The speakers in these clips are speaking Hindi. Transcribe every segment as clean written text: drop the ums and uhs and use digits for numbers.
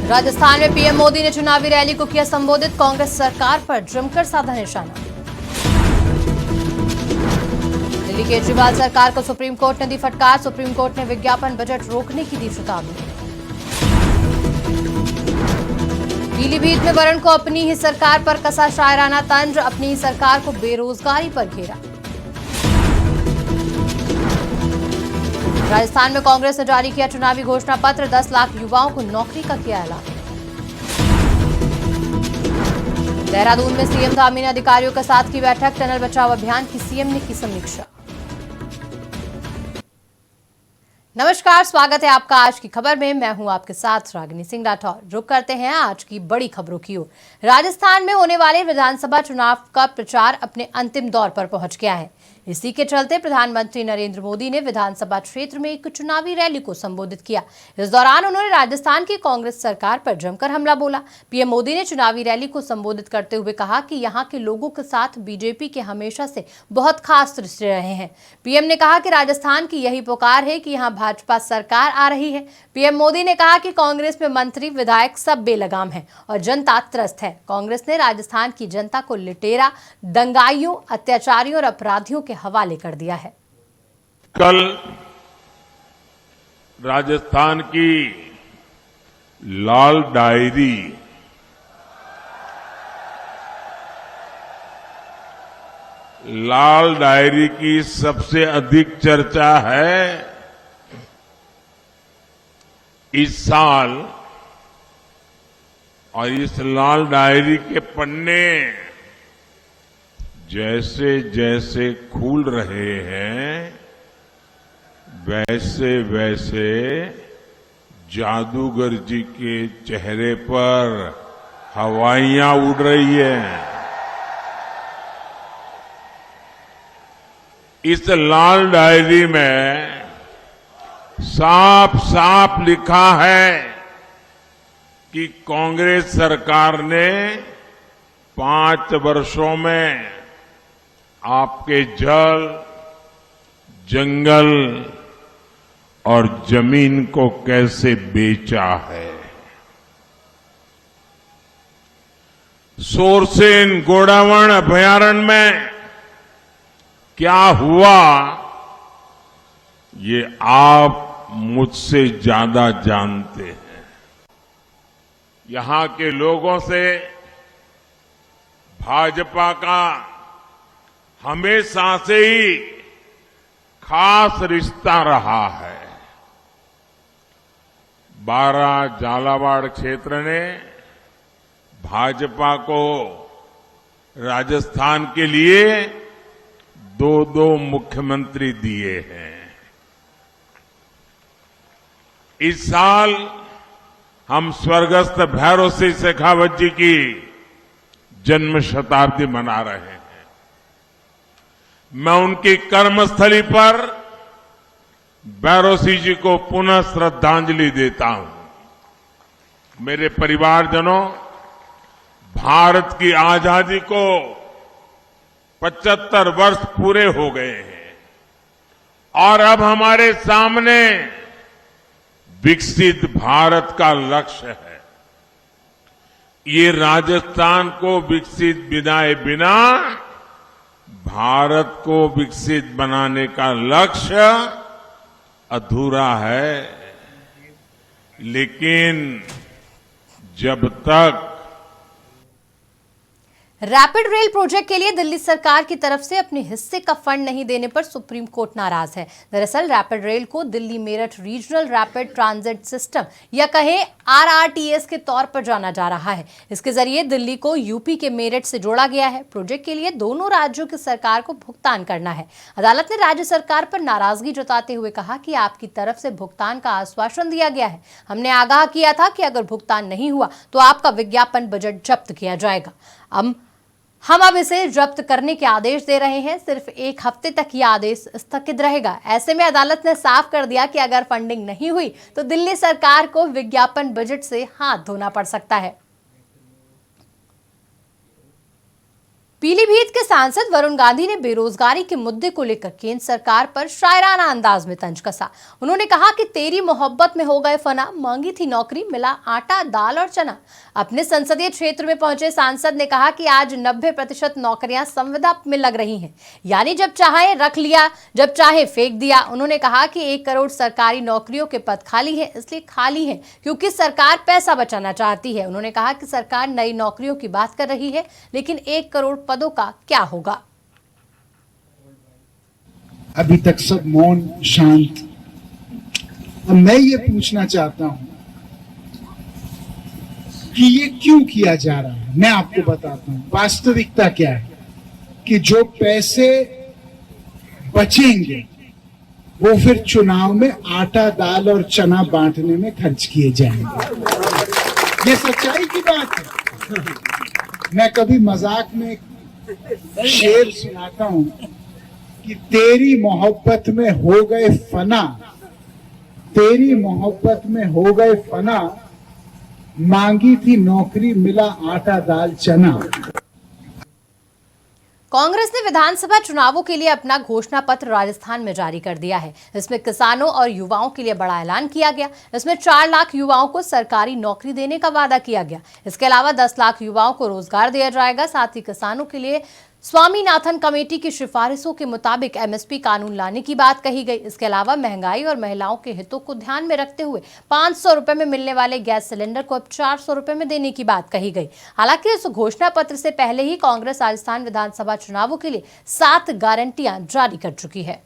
राजस्थान में पीएम मोदी ने चुनावी रैली को किया संबोधित, कांग्रेस सरकार पर जमकर साधा निशाना। दिल्ली केजरीवाल सरकार को सुप्रीम कोर्ट ने दी फटकार, सुप्रीम कोर्ट ने विज्ञापन बजट रोकने की दी चेतावनी। पीलीभीत में वरुण को अपनी ही सरकार पर कसा शायराना तंज, अपनी ही सरकार को बेरोजगारी पर घेरा। राजस्थान में कांग्रेस ने जारी किया चुनावी घोषणा पत्र, 10 लाख युवाओं को नौकरी का किया ऐलान। देहरादून में सीएम धामी ने अधिकारियों के साथ की बैठक, टनल बचाओ अभियान की सीएम ने की समीक्षा। नमस्कार, स्वागत है आपका आज की खबर में। मैं हूं आपके साथ रागिनी सिंह राठौर। रुक करते हैं आज की बड़ी खबरों की ओर। राजस्थान में होने वाले विधानसभा चुनाव का प्रचार अपने अंतिम दौर पर पहुंच गया है। इसी के चलते प्रधानमंत्री नरेंद्र मोदी ने विधानसभा क्षेत्र में एक चुनावी रैली को संबोधित किया। इस दौरान उन्होंने राजस्थान की कांग्रेस सरकार पर जमकर हमला बोला। पीएम मोदी ने चुनावी रैली को संबोधित करते हुए कहा कि यहां के लोगों के साथ बीजेपी के हमेशा से बहुत खास रिश्ते रहे हैं। पीएम ने कहा कि राजस्थान की यही पुकार है कि यहां भाजपा सरकार आ रही है। पीएम मोदी ने कहा कि कांग्रेस में मंत्री विधायक सब बेलगाम हैं और जनता त्रस्त है। कांग्रेस ने राजस्थान की जनता को लुटेरा, दंगाइयों, अत्याचारियों और अपराधियों के हवाले कर दिया है। कल राजस्थान की लाल डायरी की सबसे अधिक चर्चा है। इस साल और इस लाल डायरी के पन्ने जैसे जैसे खुल रहे हैं, वैसे वैसे जादूगर जी के चेहरे पर हवाइयां उड़ रही हैं। इस लाल डायरी में साफ साफ लिखा है कि कांग्रेस सरकार ने 5 वर्षों में आपके जल, जंगल और जमीन को कैसे बेचा है। सोरसेन गोडावण अभयारण्य में क्या हुआ, ये आप मुझसे ज्यादा जानते हैं। यहां के लोगों से भाजपा का हमेशा से ही खास रिश्ता रहा है। 12 झालावाड़ क्षेत्र ने भाजपा को राजस्थान के लिए 2 मुख्यमंत्री दिए हैं। इस साल हम स्वर्गस्थ भैरव सिंह शेखावत जी की जन्म शताब्दी मना रहे हैं। मैं उनकी कर्मस्थली पर भैरव सिंह जी को पुनः श्रद्धांजलि देता हूं। मेरे परिवारजनों, भारत की आजादी को 75 वर्ष पूरे हो गए हैं और अब हमारे सामने विकसित भारत का लक्ष्य है। ये राजस्थान को विकसित बनाए बिना भारत को विकसित बनाने का लक्ष्य अधूरा है। लेकिन जब तक रैपिड रेल प्रोजेक्ट के लिए दिल्ली सरकार की तरफ से अपने हिस्से का फंड नहीं देने पर सुप्रीम कोर्ट नाराज है। दरअसल रैपिड रेल को Delhi Meerut regional rapid transit system या कहें RRTS के तौर पर जाना जा रहा है। इसके जरिए दिल्ली को यूपी के मेरठ से जोड़ा गया है। प्रोजेक्ट के लिए दोनों राज्यों की सरकार को भुगतान करना है। अदालत ने राज्य सरकार पर नाराजगी जताते हुए कहा कि आपकी तरफ से भुगतान का आश्वासन दिया गया है। हमने आगाह किया था कि अगर भुगतान नहीं हुआ तो आपका विज्ञापन बजट जब्त किया जाएगा। हम अब इसे जब्त करने के आदेश दे रहे हैं। सिर्फ 1 हफ्ते तक यह आदेश स्थगित रहेगा। ऐसे में अदालत ने साफ कर दिया कि अगर फंडिंग नहीं हुई तो दिल्ली सरकार को विज्ञापन बजट से हाथ धोना पड़ सकता है। पीलीभीत के सांसद वरुण गांधी ने बेरोजगारी के मुद्दे को लेकर केंद्र सरकार पर शायराना अंदाज में तंज कसा। उन्होंने कहा कि तेरी मोहब्बत में हो गए फना, मांगी थी नौकरी, मिला आटा दाल और चना। अपने संसदीय क्षेत्र में पहुंचे सांसद ने कहा कि आज 90% नौकरियां संविदा में लग रही हैं, यानी जब चाहे रख लिया, जब चाहे फेंक दिया। उन्होंने कहा कि 1 करोड़ सरकारी नौकरियों के पद खाली है, इसलिए खाली है क्योंकि सरकार पैसा बचाना चाहती है। उन्होंने कहा कि सरकार नई नौकरियों की बात कर रही है, लेकिन 1 करोड़ पदों का क्या होगा। अभी तक सब मौन शांत। अब मैं ये पूछना चाहता हूं कि ये क्यों किया जा रहा है। मैं आपको बताता हूं वास्तविकता क्या है कि जो पैसे बचेंगे वो फिर चुनाव में आटा दाल और चना बांटने में खर्च किए जाएंगे। ये सच्चाई की बात है। मैं कभी मजाक में शेर सुनाता हूं कि तेरी मोहब्बत में हो गए फना, तेरी मोहब्बत में हो गए फना, मांगी थी नौकरी, मिला आटा दाल चना। कांग्रेस ने विधानसभा चुनावों के लिए अपना घोषणा पत्र राजस्थान में जारी कर दिया है। इसमें किसानों और युवाओं के लिए बड़ा ऐलान किया गया। इसमें 4 लाख युवाओं को सरकारी नौकरी देने का वादा किया गया। इसके अलावा 10 लाख युवाओं को रोजगार दिया जाएगा। साथ ही किसानों के लिए स्वामीनाथन कमेटी की सिफारिशों के मुताबिक एमएसपी कानून लाने की बात कही गई। इसके अलावा महंगाई और महिलाओं के हितों को ध्यान में रखते हुए 500 रुपए में मिलने वाले गैस सिलेंडर को अब 400 रुपए में देने की बात कही गई। हालांकि इस घोषणा पत्र से पहले ही कांग्रेस राजस्थान विधानसभा चुनावों के लिए 7 गारंटियां जारी कर चुकी है।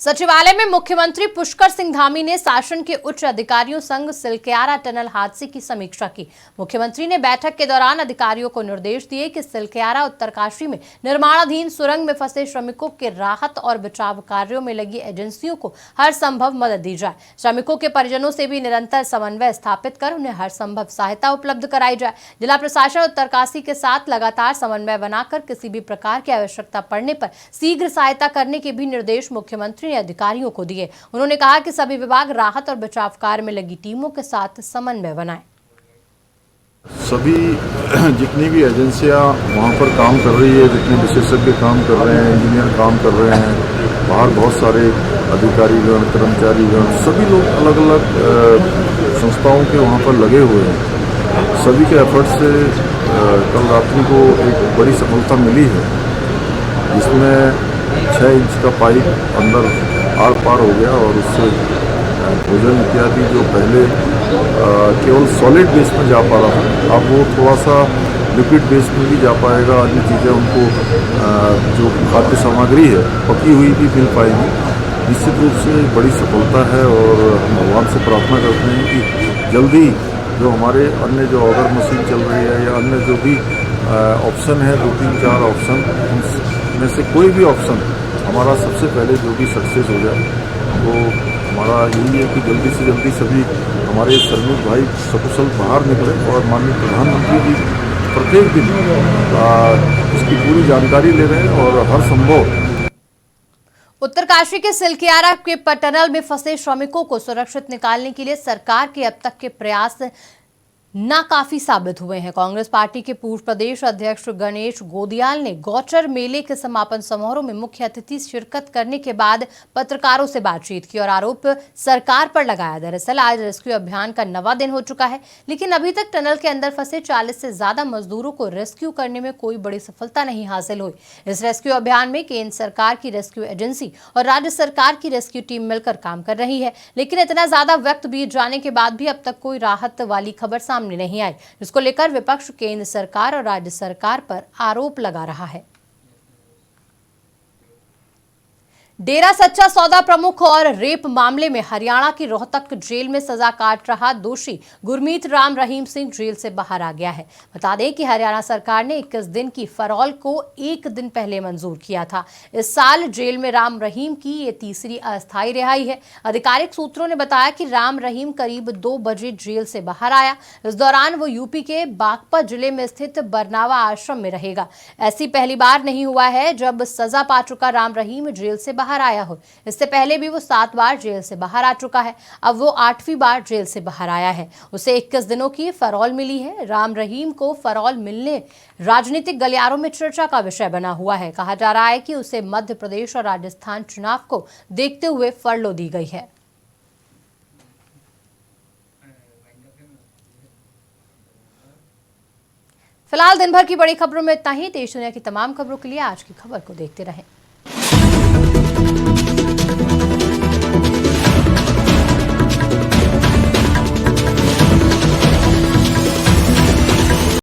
सचिवालय में मुख्यमंत्री पुष्कर सिंह धामी ने शासन के उच्च अधिकारियों संग सिलक्यारा टनल हादसे की समीक्षा की। मुख्यमंत्री ने बैठक के दौरान अधिकारियों को निर्देश दिए कि सिलक्यारा उत्तरकाशी में निर्माणाधीन सुरंग में फंसे श्रमिकों के राहत और बचाव कार्यों में लगी एजेंसियों को हर संभव मदद दी जाए। श्रमिकों के परिजनों से भी निरंतर समन्वय स्थापित कर उन्हें हर संभव सहायता उपलब्ध कराई जाए। जिला प्रशासन उत्तरकाशी के साथ लगातार समन्वय बनाकर किसी भी प्रकार की आवश्यकता पड़ने पर शीघ्र सहायता करने के भी निर्देश मुख्यमंत्री ने अधिकारियों को दिए। उन्होंने कहा कि सभी विभाग राहत और बचाव कार्य में लगी टीमों के साथ समन्वय बनाएं। सभी जितनी भी एजेंसियां वहां पर काम कर रही है, जितने विशेषज्ञ काम कर रहे हैं, इंजीनियर काम कर रहे हैं, बाहर बहुत सारे अधिकारीगण, कर्मचारीगण, सभी लोग अलग अलग संस्थाओं के वहां पर लगे हुए हैं। सभी के एफर्ट से कल रात्रि को एक बड़ी सफलता मिली है, जिसमें 6 इंच का पाइप अंदर आर पार हो गया और उससे भोजन इत्यादि जो पहले केवल सॉलिड बेस में जा पा रहा था, अब वो थोड़ा सा लिक्विड बेस में भी जा पाएगा। अन्य चीज़ें उनको जो खाद्य सामग्री है पकी हुई भी मिल पाएगी। निश्चित रूप से बड़ी सफलता है और हम भगवान से प्रार्थना करते हैं कि जल्दी जो हमारे अन्य जो ऑर्डर मशीन चल रही है या अन्य जो भी ऑप्शन है, 2, 3, 4 ऑप्शन, उनमें से कोई भी ऑप्शन हमारा सबसे पहले जो भी सक्सेस हो जाए, वो हमारा यही है कि जल्दी से जल्दी सभी हमारे श्रमिक भाई सकुशल बाहर निकले और माननीय प्रधानमंत्री जी प्रत्येक दिन इसकी पूरी जानकारी ले रहे हैं और हर संभव। उत्तरकाशी के सिलक्यारा के टनल में फंसे श्रमिकों को सुरक्षित निकालने के लिए सरकार के अब तक के प्रयास नाकाफी साबित हुए हैं। कांग्रेस पार्टी के पूर्व प्रदेश अध्यक्ष गणेश गोदियाल ने गौचर मेले के समापन समारोह में मुख्य अतिथि शिरकत करने के बाद पत्रकारों से बातचीत की और आरोप सरकार पर लगाया। दरअसल आज रेस्क्यू अभियान का 9वां दिन हो चुका है, लेकिन अभी तक टनल के अंदर फंसे 40 से ज्यादा मजदूरों को रेस्क्यू करने में कोई बड़ी सफलता नहीं हासिल हुई। इस रेस्क्यू अभियान में केंद्र सरकार की रेस्क्यू एजेंसी और राज्य सरकार की रेस्क्यू टीम मिलकर काम कर रही है, लेकिन इतना ज्यादा वक्त बीत जाने के बाद भी अब तक कोई राहत वाली खबर सामने नहीं आई, जिसको लेकर विपक्ष केंद्र सरकार और राज्य सरकार पर आरोप लगा रहा है। डेरा सच्चा सौदा प्रमुख और रेप मामले में हरियाणा की रोहतक जेल में सजा काट रहा दोषी गुरमीत राम रहीम सिंह जेल से बाहर आ गया है। बता दें कि हरियाणा सरकार ने 21 दिन की फरौल को 1 दिन पहले मंजूर किया था। इस साल जेल में राम रहीम की ये तीसरी अस्थायी रिहाई है। आधिकारिक सूत्रों ने बताया कि राम रहीम करीब 2 बजे जेल से बाहर आया। इस दौरान वो यूपी के बागपत जिले में स्थित बरनावा आश्रम में रहेगा। ऐसी पहली बार नहीं हुआ है जब सजा पा चुका राम रहीम जेल से बाहर बाहर आया हो। इससे पहले भी वो 7 बार जेल से बाहर आ चुका है। अब वो 8वीं बार जेल से बाहर आया है। उसे 21 दिनों की फरौल मिली है। राम रहीम को फरौल मिलने राजनीतिक गलियारों में चर्चा का विषय बना हुआ है। कहा जा रहा है कि उसे मध्य प्रदेश और राजस्थान चुनाव को देखते हुए फरलो दी गई है। फिलहाल दिन भर की बड़ी खबरों में इतना ही। देश दुनिया की तमाम खबरों के लिए आज की खबर को देखते रहें।